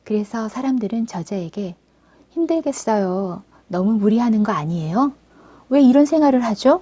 그래서 사람들은 저자에게 힘들겠어요. 너무 무리하는 거 아니에요? 왜 이런 생활을 하죠?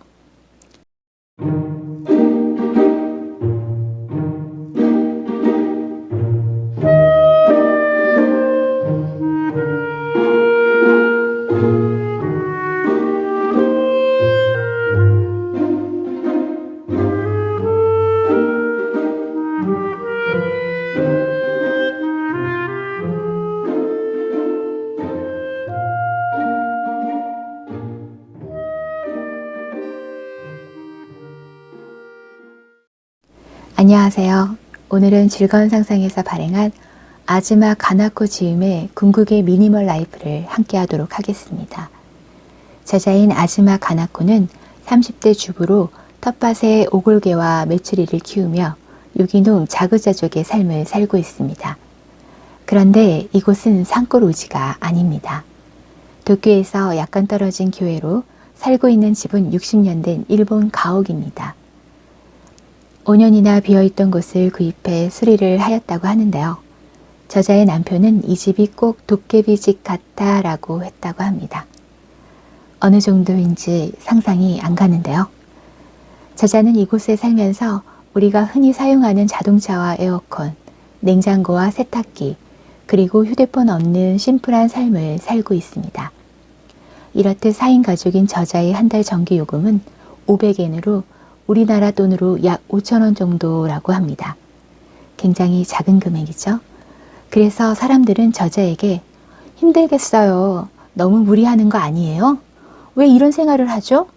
안녕하세요. 오늘은 즐거운 상상에서 발행한 아즈마 가나코 지음의 궁극의 미니멀 라이프를 함께 하도록 하겠습니다. 저자인 아즈마 가나코는 30대 주부로 텃밭에 오골개와 메추리를 키우며 유기농 자급자족의 삶을 살고 있습니다. 그런데 이곳은 산골 오지가 아닙니다. 도쿄에서 약간 떨어진 교외로 살고 있는 집은 60년 된 일본 가옥입니다. 5년이나 비어있던 곳을 구입해 수리를 하였다고 하는데요. 저자의 남편은 이 집이 꼭 도깨비집 같다라고 했다고 합니다. 어느 정도인지 상상이 안 가는데요. 저자는 이곳에 살면서 우리가 흔히 사용하는 자동차와 에어컨, 냉장고와 세탁기, 그리고 휴대폰 없는 심플한 삶을 살고 있습니다. 이렇듯 4인 가족인 저자의 한 달 전기요금은 500엔으로 우리나라 돈으로 약 5,000원 정도라고 합니다. 굉장히 작은 금액이죠. 그래서 사람들은 저자에게 힘들겠어요. 너무 무리하는 거 아니에요? 왜 이런 생활을 하죠?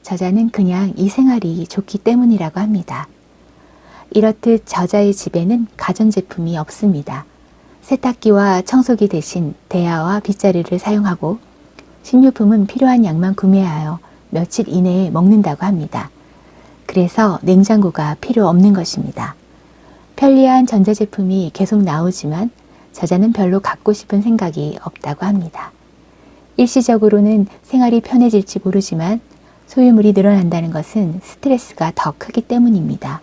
저자는 그냥 이 생활이 좋기 때문이라고 합니다. 이렇듯 저자의 집에는 가전제품이 없습니다. 세탁기와 청소기 대신 대야와 빗자루를 사용하고 식료품은 필요한 양만 구매하여 며칠 이내에 먹는다고 합니다. 그래서 냉장고가 필요 없는 것입니다. 편리한 전자제품이 계속 나오지만 저자는 별로 갖고 싶은 생각이 없다고 합니다. 일시적으로는 생활이 편해질지 모르지만 소유물이 늘어난다는 것은 스트레스가 더 크기 때문입니다.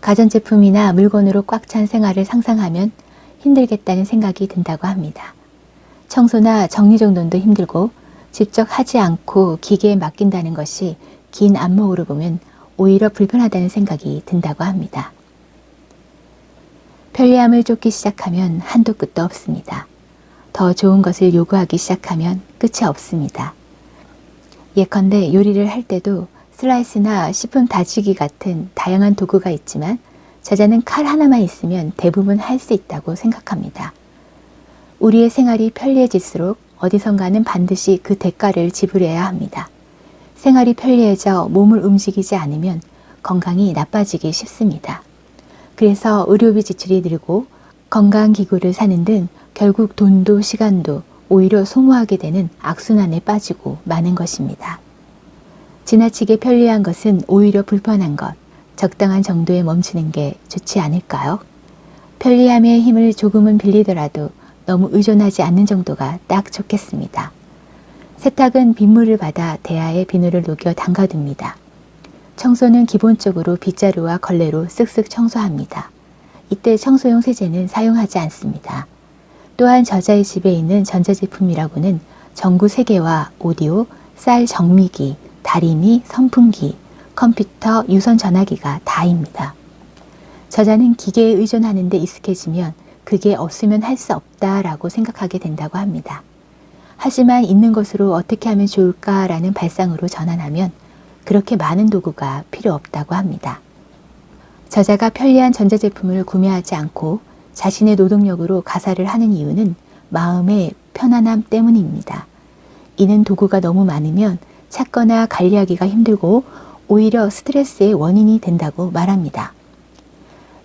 가전제품이나 물건으로 꽉 찬 생활을 상상하면 힘들겠다는 생각이 든다고 합니다. 청소나 정리정돈도 힘들고 직접 하지 않고 기계에 맡긴다는 것이 긴 안목으로 보면 오히려 불편하다는 생각이 든다고 합니다. 편리함을 쫓기 시작하면 한도 끝도 없습니다. 더 좋은 것을 요구하기 시작하면 끝이 없습니다. 예컨대 요리를 할 때도 슬라이스나 식품 다지기 같은 다양한 도구가 있지만 저자는 칼 하나만 있으면 대부분 할 수 있다고 생각합니다. 우리의 생활이 편리해질수록 어디선가는 반드시 그 대가를 지불해야 합니다. 생활이 편리해져 몸을 움직이지 않으면 건강이 나빠지기 쉽습니다. 그래서 의료비 지출이 늘고 건강기구를 사는 등 결국 돈도 시간도 오히려 소모하게 되는 악순환에 빠지고 마는 것입니다. 지나치게 편리한 것은 오히려 불편한 것, 적당한 정도에 멈추는 게 좋지 않을까요? 편리함의 힘을 조금은 빌리더라도 너무 의존하지 않는 정도가 딱 좋겠습니다. 세탁은 빗물을 받아 대야에 비누를 녹여 담가둡니다. 청소는 기본적으로 빗자루와 걸레로 쓱쓱 청소합니다. 이때 청소용 세제는 사용하지 않습니다. 또한 저자의 집에 있는 전자제품이라고는 전구 세개와 오디오, 쌀 정미기, 다리미, 선풍기, 컴퓨터, 유선 전화기가 다입니다. 저자는 기계에 의존하는 데 익숙해지면 그게 없으면 할 수 없다라고 생각하게 된다고 합니다. 하지만 있는 것으로 어떻게 하면 좋을까라는 발상으로 전환하면 그렇게 많은 도구가 필요 없다고 합니다. 저자가 편리한 전자제품을 구매하지 않고 자신의 노동력으로 가사를 하는 이유는 마음의 편안함 때문입니다. 이는 도구가 너무 많으면 찾거나 관리하기가 힘들고 오히려 스트레스의 원인이 된다고 말합니다.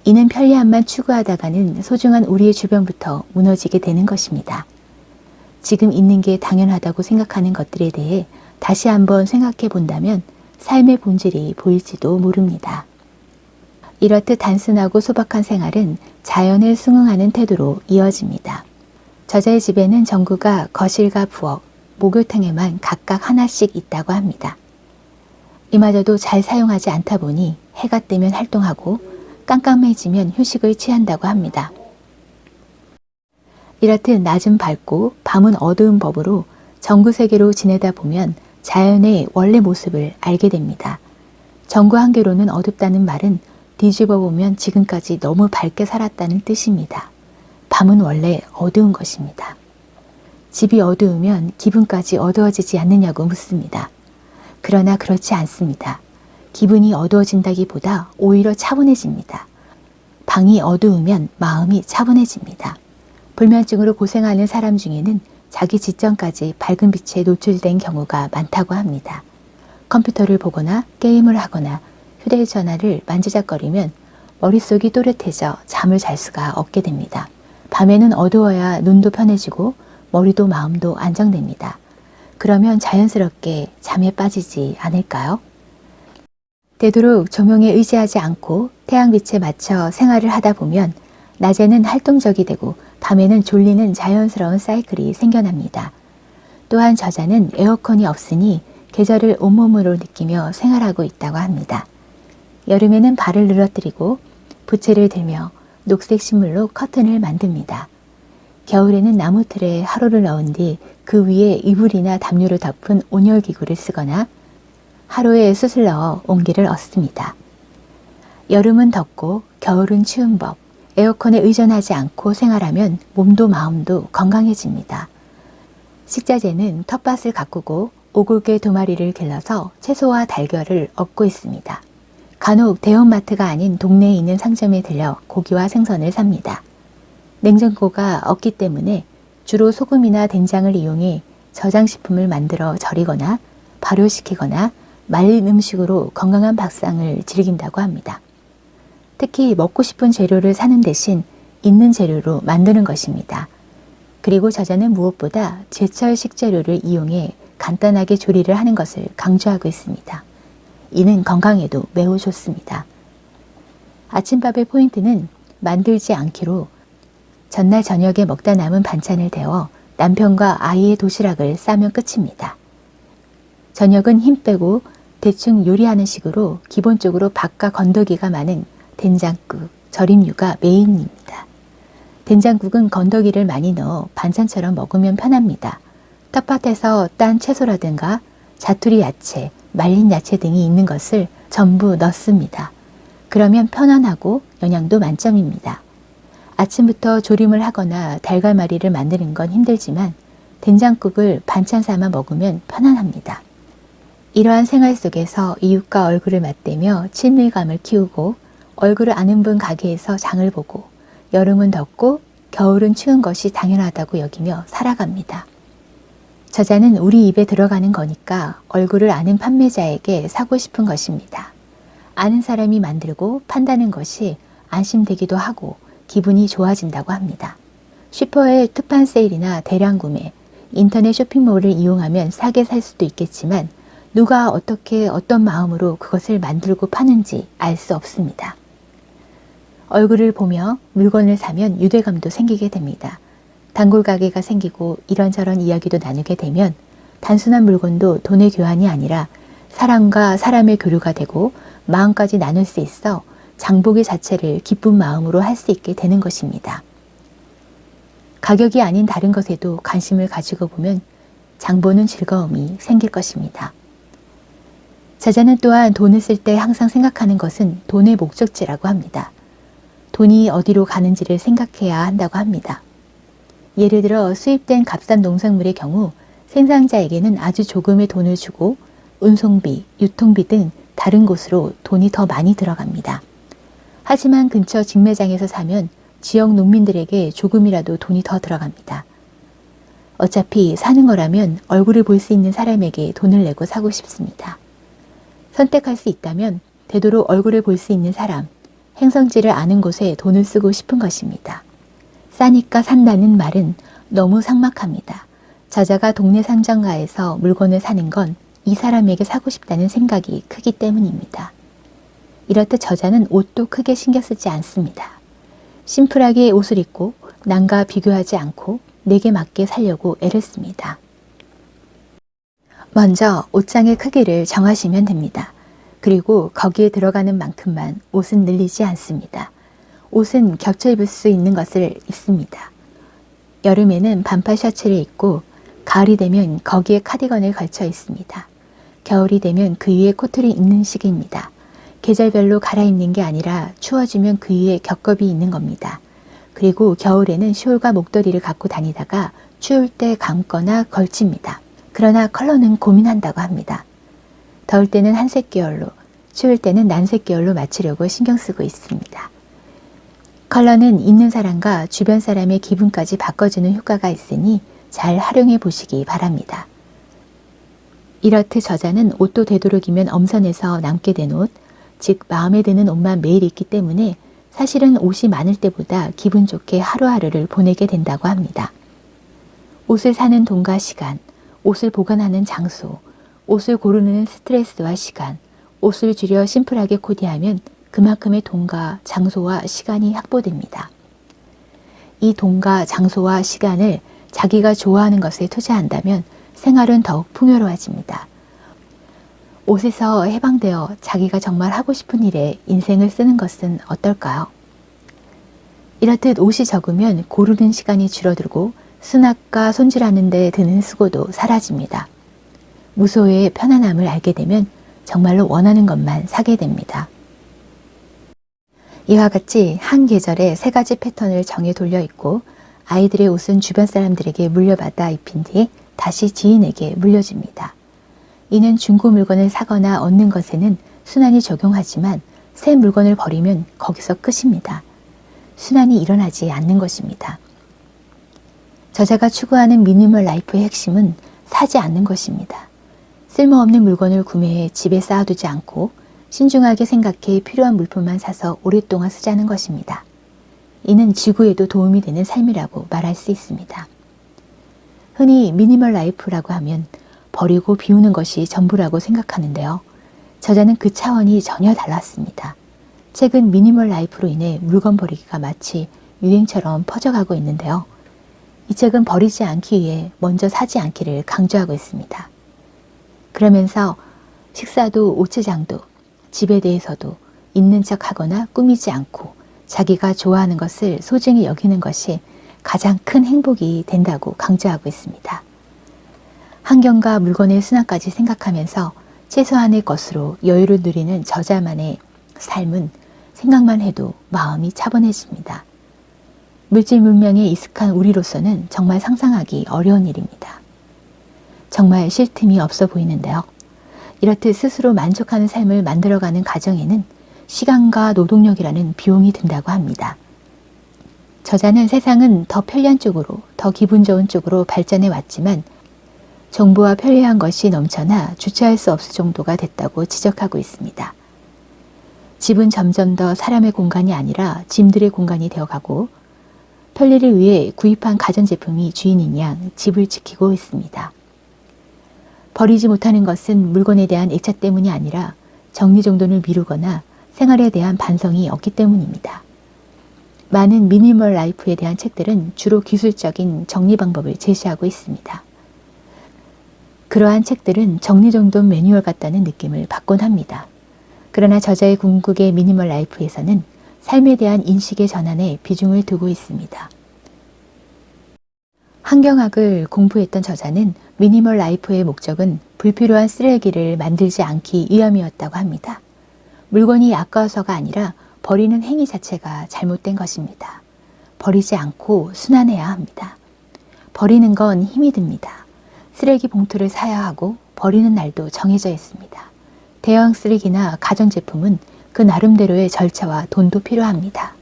이는 편리함만 추구하다가는 소중한 우리의 주변부터 무너지게 되는 것입니다. 지금 있는 게 당연하다고 생각하는 것들에 대해 다시 한번 생각해 본다면 삶의 본질이 보일지도 모릅니다. 이렇듯 단순하고 소박한 생활은 자연에 순응하는 태도로 이어집니다. 저자의 집에는 전구가 거실과 부엌, 목욕탕에만 각각 하나씩 있다고 합니다. 이마저도 잘 사용하지 않다 보니 해가 뜨면 활동하고 깜깜해지면 휴식을 취한다고 합니다. 이렇듯 낮은 밝고 밤은 어두운 법으로 정구세계로 지내다 보면 자연의 원래 모습을 알게 됩니다. 정구 한계로는 어둡다는 말은 뒤집어 보면 지금까지 너무 밝게 살았다는 뜻입니다. 밤은 원래 어두운 것입니다. 집이 어두우면 기분까지 어두워지지 않느냐고 묻습니다. 그러나 그렇지 않습니다. 기분이 어두워진다기보다 오히려 차분해집니다. 방이 어두우면 마음이 차분해집니다. 불면증으로 고생하는 사람 중에는 자기 직전까지 밝은 빛에 노출된 경우가 많다고 합니다. 컴퓨터를 보거나 게임을 하거나 휴대전화를 만지작거리면 머릿속이 또렷해져 잠을 잘 수가 없게 됩니다. 밤에는 어두워야 눈도 편해지고 머리도 마음도 안정됩니다. 그러면 자연스럽게 잠에 빠지지 않을까요? 되도록 조명에 의지하지 않고 태양빛에 맞춰 생활을 하다 보면 낮에는 활동적이 되고 밤에는 졸리는 자연스러운 사이클이 생겨납니다. 또한 저자는 에어컨이 없으니 계절을 온몸으로 느끼며 생활하고 있다고 합니다. 여름에는 발을 늘어뜨리고 부채를 들며 녹색 식물로 커튼을 만듭니다. 겨울에는 나무 틀에 화로를 넣은 뒤 그 위에 이불이나 담요를 덮은 온열기구를 쓰거나 화로에 숯을 넣어 온기를 얻습니다. 여름은 덥고 겨울은 추운 법, 에어컨에 의존하지 않고 생활하면 몸도 마음도 건강해집니다. 식자재는 텃밭을 가꾸고 오골개 2마리를 길러서 채소와 달걀을 얻고 있습니다. 간혹 대형마트가 아닌 동네에 있는 상점에 들려 고기와 생선을 삽니다. 냉장고가 없기 때문에 주로 소금이나 된장을 이용해 저장식품을 만들어 절이거나 발효시키거나 말린 음식으로 건강한 밥상을 즐긴다고 합니다. 특히 먹고 싶은 재료를 사는 대신 있는 재료로 만드는 것입니다. 그리고 저자는 무엇보다 제철 식재료를 이용해 간단하게 조리를 하는 것을 강조하고 있습니다. 이는 건강에도 매우 좋습니다. 아침밥의 포인트는 만들지 않기로 전날 저녁에 먹다 남은 반찬을 데워 남편과 아이의 도시락을 싸면 끝입니다. 저녁은 힘 빼고 대충 요리하는 식으로 기본적으로 밥과 건더기가 많은 된장국, 절임류가 메인입니다. 된장국은 건더기를 많이 넣어 반찬처럼 먹으면 편합니다. 텃밭에서 딴 채소라든가 자투리 야채, 말린 야채 등이 있는 것을 전부 넣습니다. 그러면 편안하고 영양도 만점입니다. 아침부터 조림을 하거나 달걀말이를 만드는 건 힘들지만 된장국을 반찬 삼아 먹으면 편안합니다. 이러한 생활 속에서 이웃과 얼굴을 맞대며 친밀감을 키우고 얼굴을 아는 분 가게에서 장을 보고 여름은 덥고 겨울은 추운 것이 당연하다고 여기며 살아갑니다. 저자는 우리 입에 들어가는 거니까 얼굴을 아는 판매자에게 사고 싶은 것입니다. 아는 사람이 만들고 판다는 것이 안심되기도 하고 기분이 좋아진다고 합니다. 슈퍼의 특판 세일이나 대량 구매, 인터넷 쇼핑몰을 이용하면 싸게 살 수도 있겠지만 누가 어떻게 어떤 마음으로 그것을 만들고 파는지 알 수 없습니다. 얼굴을 보며 물건을 사면 유대감도 생기게 됩니다. 단골 가게가 생기고 이런저런 이야기도 나누게 되면 단순한 물건도 돈의 교환이 아니라 사람과 사람의 교류가 되고 마음까지 나눌 수 있어 장보기 자체를 기쁜 마음으로 할 수 있게 되는 것입니다. 가격이 아닌 다른 것에도 관심을 가지고 보면 장보는 즐거움이 생길 것입니다. 저자는 또한 돈을 쓸 때 항상 생각하는 것은 돈의 목적지라고 합니다. 돈이 어디로 가는지를 생각해야 한다고 합니다. 예를 들어 수입된 값싼 농산물의 경우 생산자에게는 아주 조금의 돈을 주고 운송비, 유통비 등 다른 곳으로 돈이 더 많이 들어갑니다. 하지만 근처 직매장에서 사면 지역 농민들에게 조금이라도 돈이 더 들어갑니다. 어차피 사는 거라면 얼굴을 볼 수 있는 사람에게 돈을 내고 사고 싶습니다. 선택할 수 있다면 되도록 얼굴을 볼 수 있는 사람, 행성지를 아는 곳에 돈을 쓰고 싶은 것입니다. 싸니까 산다는 말은 너무 삭막합니다. 저자가 동네 상점가에서 물건을 사는 건 이 사람에게 사고 싶다는 생각이 크기 때문입니다. 이렇듯 저자는 옷도 크게 신경 쓰지 않습니다. 심플하게 옷을 입고 남과 비교하지 않고 내게 맞게 살려고 애를 씁니다. 먼저 옷장의 크기를 정하시면 됩니다. 그리고 거기에 들어가는 만큼만 옷은 늘리지 않습니다. 옷은 겹쳐 입을 수 있는 것을 입습니다. 여름에는 반팔 셔츠를 입고 가을이 되면 거기에 카디건을 걸쳐 있습니다. 겨울이 되면 그 위에 코트를 입는 시기입니다. 계절별로 갈아입는 게 아니라 추워지면 그 위에 겹겹이 있는 겁니다. 그리고 겨울에는 숄과 목도리를 갖고 다니다가 추울 때 감거나 걸칩니다. 그러나 컬러는 고민한다고 합니다. 더울 때는 한색 계열로, 추울 때는 난색 계열로 맞추려고 신경 쓰고 있습니다. 컬러는 있는 사람과 주변 사람의 기분까지 바꿔주는 효과가 있으니 잘 활용해 보시기 바랍니다. 이렇듯 저자는 옷도 되도록이면 엄선해서 남게 된 옷, 즉 마음에 드는 옷만 매일 입기 때문에 사실은 옷이 많을 때보다 기분 좋게 하루하루를 보내게 된다고 합니다. 옷을 사는 돈과 시간, 옷을 보관하는 장소, 옷을 고르는 스트레스와 시간, 옷을 줄여 심플하게 코디하면 그만큼의 돈과 장소와 시간이 확보됩니다. 이 돈과 장소와 시간을 자기가 좋아하는 것에 투자한다면 생활은 더욱 풍요로워집니다. 옷에서 해방되어 자기가 정말 하고 싶은 일에 인생을 쓰는 것은 어떨까요? 이렇듯 옷이 적으면 고르는 시간이 줄어들고 수납과 손질하는 데 드는 수고도 사라집니다. 무소유의 편안함을 알게 되면 정말로 원하는 것만 사게 됩니다. 이와 같이 한 계절에 3가지 패턴을 정해 돌려 입고 아이들의 옷은 주변 사람들에게 물려받아 입힌 뒤 다시 지인에게 물려줍니다. 이는 중고 물건을 사거나 얻는 것에는 순환이 적용하지만 새 물건을 버리면 거기서 끝입니다. 순환이 일어나지 않는 것입니다. 저자가 추구하는 미니멀 라이프의 핵심은 사지 않는 것입니다. 쓸모없는 물건을 구매해 집에 쌓아두지 않고 신중하게 생각해 필요한 물품만 사서 오랫동안 쓰자는 것입니다. 이는 지구에도 도움이 되는 삶이라고 말할 수 있습니다. 흔히 미니멀 라이프라고 하면 버리고 비우는 것이 전부라고 생각하는데요. 저자는 그 차원이 전혀 달랐습니다. 최근 미니멀 라이프로 인해 물건 버리기가 마치 유행처럼 퍼져가고 있는데요. 이 책은 버리지 않기 위해 먼저 사지 않기를 강조하고 있습니다. 그러면서 식사도 오츠장도 집에 대해서도 있는 척하거나 꾸미지 않고 자기가 좋아하는 것을 소중히 여기는 것이 가장 큰 행복이 된다고 강조하고 있습니다. 환경과 물건의 순환까지 생각하면서 최소한의 것으로 여유를 누리는 저자만의 삶은 생각만 해도 마음이 차분해집니다. 물질 문명에 익숙한 우리로서는 정말 상상하기 어려운 일입니다. 정말 쉴 틈이 없어 보이는데요. 이렇듯 스스로 만족하는 삶을 만들어가는 과정에는 시간과 노동력이라는 비용이 든다고 합니다. 저자는 세상은 더 편리한 쪽으로, 더 기분 좋은 쪽으로 발전해 왔지만 정보와 편리한 것이 넘쳐나 주체할 수 없을 정도가 됐다고 지적하고 있습니다. 집은 점점 더 사람의 공간이 아니라 짐들의 공간이 되어가고 편리를 위해 구입한 가전제품이 주인인 양 집을 지키고 있습니다. 버리지 못하는 것은 물건에 대한 애착 때문이 아니라 정리정돈을 미루거나 생활에 대한 반성이 없기 때문입니다. 많은 미니멀 라이프에 대한 책들은 주로 기술적인 정리 방법을 제시하고 있습니다. 그러한 책들은 정리정돈 매뉴얼 같다는 느낌을 받곤 합니다. 그러나 저자의 궁극의 미니멀 라이프에서는 삶에 대한 인식의 전환에 비중을 두고 있습니다. 환경학을 공부했던 저자는 미니멀 라이프의 목적은 불필요한 쓰레기를 만들지 않기 위함이었다고 합니다. 물건이 아까워서가 아니라 버리는 행위 자체가 잘못된 것입니다. 버리지 않고 순환해야 합니다. 버리는 건 힘이 듭니다. 쓰레기 봉투를 사야 하고 버리는 날도 정해져 있습니다. 대형 쓰레기나 가전제품은 그 나름대로의 절차와 돈도 필요합니다.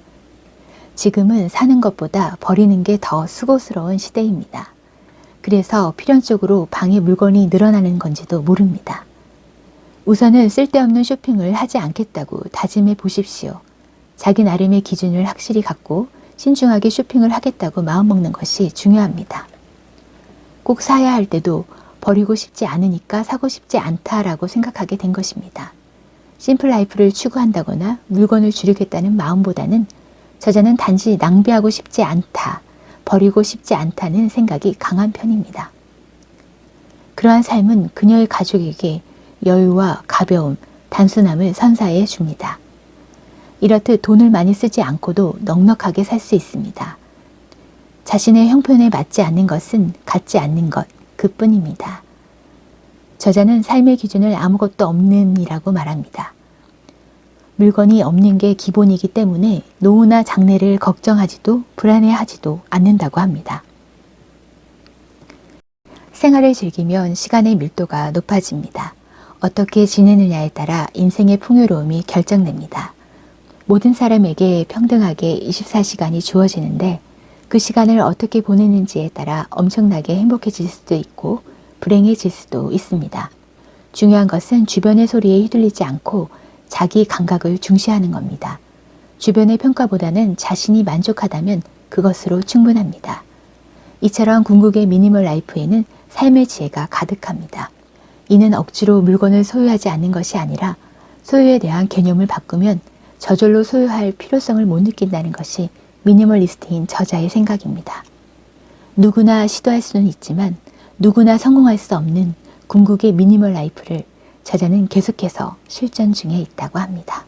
지금은 사는 것보다 버리는 게 더 수고스러운 시대입니다. 그래서 필연적으로 방에 물건이 늘어나는 건지도 모릅니다. 우선은 쓸데없는 쇼핑을 하지 않겠다고 다짐해 보십시오. 자기 나름의 기준을 확실히 갖고 신중하게 쇼핑을 하겠다고 마음먹는 것이 중요합니다. 꼭 사야 할 때도 버리고 싶지 않으니까 사고 싶지 않다라고 생각하게 된 것입니다. 심플 라이프를 추구한다거나 물건을 줄이겠다는 마음보다는 저자는 단지 낭비하고 싶지 않다, 버리고 싶지 않다는 생각이 강한 편입니다. 그러한 삶은 그녀의 가족에게 여유와 가벼움, 단순함을 선사해 줍니다. 이렇듯 돈을 많이 쓰지 않고도 넉넉하게 살 수 있습니다. 자신의 형편에 맞지 않는 것은 갖지 않는 것, 그뿐입니다. 저자는 삶의 기준을 아무것도 없는 이라고 말합니다. 물건이 없는 게 기본이기 때문에 노후나 장래를 걱정하지도 불안해하지도 않는다고 합니다. 생활을 즐기면 시간의 밀도가 높아집니다. 어떻게 지내느냐에 따라 인생의 풍요로움이 결정됩니다. 모든 사람에게 평등하게 24시간이 주어지는데 그 시간을 어떻게 보내는지에 따라 엄청나게 행복해질 수도 있고 불행해질 수도 있습니다. 중요한 것은 주변의 소리에 휘둘리지 않고 자기 감각을 중시하는 겁니다. 주변의 평가보다는 자신이 만족하다면 그것으로 충분합니다. 이처럼 궁극의 미니멀 라이프에는 삶의 지혜가 가득합니다. 이는 억지로 물건을 소유하지 않는 것이 아니라 소유에 대한 개념을 바꾸면 저절로 소유할 필요성을 못 느낀다는 것이 미니멀리스트인 저자의 생각입니다. 누구나 시도할 수는 있지만 누구나 성공할 수 없는 궁극의 미니멀 라이프를 저자는 계속해서 실전 중에 있다고 합니다.